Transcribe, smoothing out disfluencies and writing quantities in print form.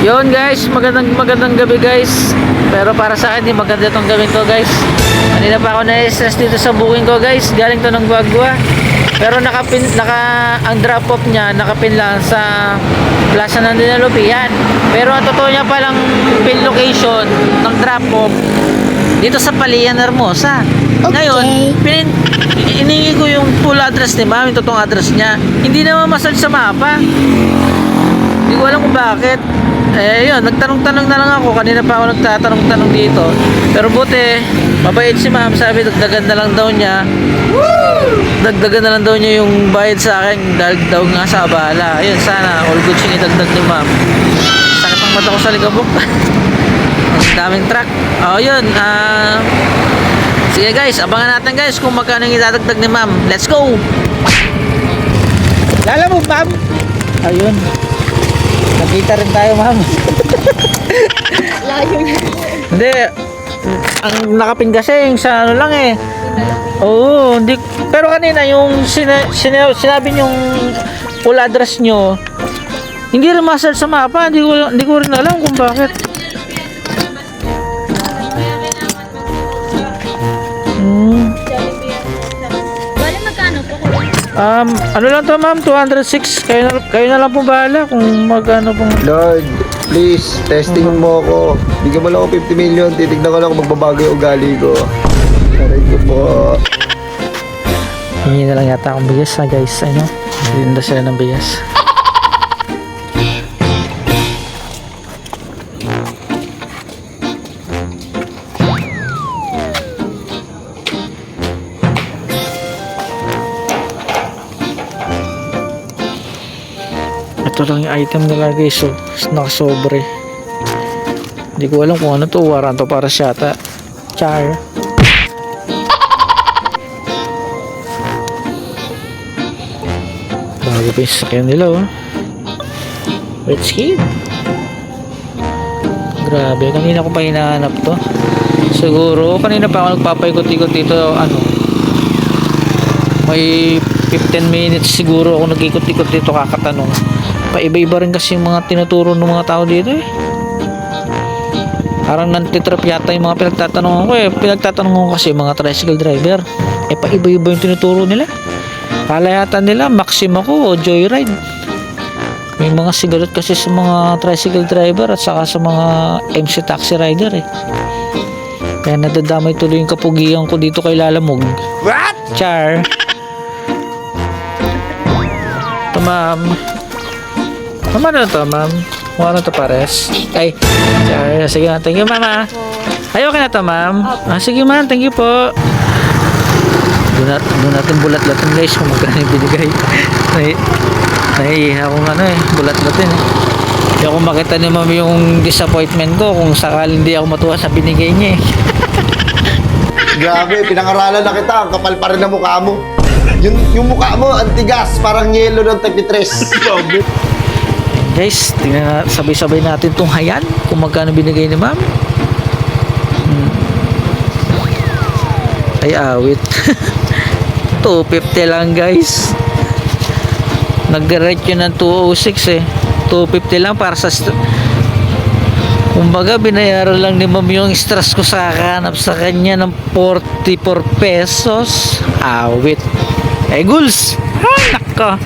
Yun guys, magandang gabi guys. Pero para sa akin, di maganda itong gawin ko guys. Kanina pa ako na-stress dito sa booking ko guys. Galing to ng Guagua. Pero ang drop off niya nakapin lang sa Plaza ng Dinalupian. Pero ang totoo niya palang pin location ng drop off dito sa Palian, Hermosa. Okay. Ngayon, iningi ko yung full address ni ma'am, yung totoong address niya. Hindi naman masal sa mapa. Hindi ko alam kung bakit. Eh yun, nagtanong-tanong na lang ako. Kanina pa ako nagtatanong-tanong dito. Pero buti, mabait si ma'am. Sabi, dagdagan na lang daw niya. Dagdagan na lang daw niya yung bayad sa akin. Dahil daw nga sa abala. Ayun, sana all good yung idagdag ni ma'am. Sakit ang mata ko sa ligabok. Ang daming truck. Oh yun, sige guys, abangan natin guys kung magkano yung idadagdag ni ma'am. Let's go! Lala mo ma'am? Ayun, nakita rin tayo ma'am. Layo na. Hindi, ang nakapin kasi yung sa ano lang eh. Oo, hindi. Pero kanina yung sinabi yung full address nyo, hindi rin masal sa mapa. Hindi ko rin alam kung bakit. Bale, magkano po? Ano lang to ma'am, 206. Kayo na lang po bahala kung magkano pong. Lord, please, testing mo ako. Bigyan mo lang ako 50 million. Titignan ko lang kung magbabago yung ugali ko. Aray ko po. Hingi na lang yata akong bigas na guys. Ano? Hindi sila ng bigas. Ito lang yung item nila guys. So, nakasobre. Hindi ko alam kung ano to. Waranto para siya ata. Char. Bago pa yung sasakyan nila oh. Rich kid. Grabe. Kanina ko pa hinahanap to. Siguro kanina pa ako nagpapaikot-ikot dito. Ano, may 15 minutes siguro ako nag-ikot-ikot dito kakatanong. Paiba-iba rin kasi yung mga tinuturo ng mga tao dito eh. Parang nantitrap yata yung mga pinagtatanong ko eh. Pinagtatanong ko kasi mga tricycle driver. Eh paiba-iba yung tinuturo nila. Palayatan nila Maxima ko o Joyride. May mga sigalot kasi sa mga tricycle driver at saka sa mga MC taxi rider eh. Kaya nadadamay tuloy yung kapugian ko dito kay Lalamog. What? Char. Ito ma'am. Ma'am, ano to ma'am? Ano to pares? Ay, char. Sige na, thank you ma'am. Ay, okay na to ma'am. Sige ma'am, thank you po. Doon natin bulat-latin guys kung magkano yung binigay. Nahihiya akong ano eh, bulat-latin eh. Hindi ako makita ni ma'am yung disappointment ko kung sakali hindi ako matuwa sa binigay niya eh. Grabe, pinangaralan na kita. Ang kapal pa rin ng mukha mo. Yung mukha mo, antigas. Parang yelo ng tagpitres. Guys, tingnan na, sabay-sabay natin itong hayan kung magkano binigay ni ma'am. Ay awit. 250 lang guys. Nag-rate yun ng 206 eh. 250 lang para sa kumbaga binayaran lang ni ma'am yung stress ko sa kakanap sa kanya ng 44 pesos. Awit. Eh guls. Ay nako.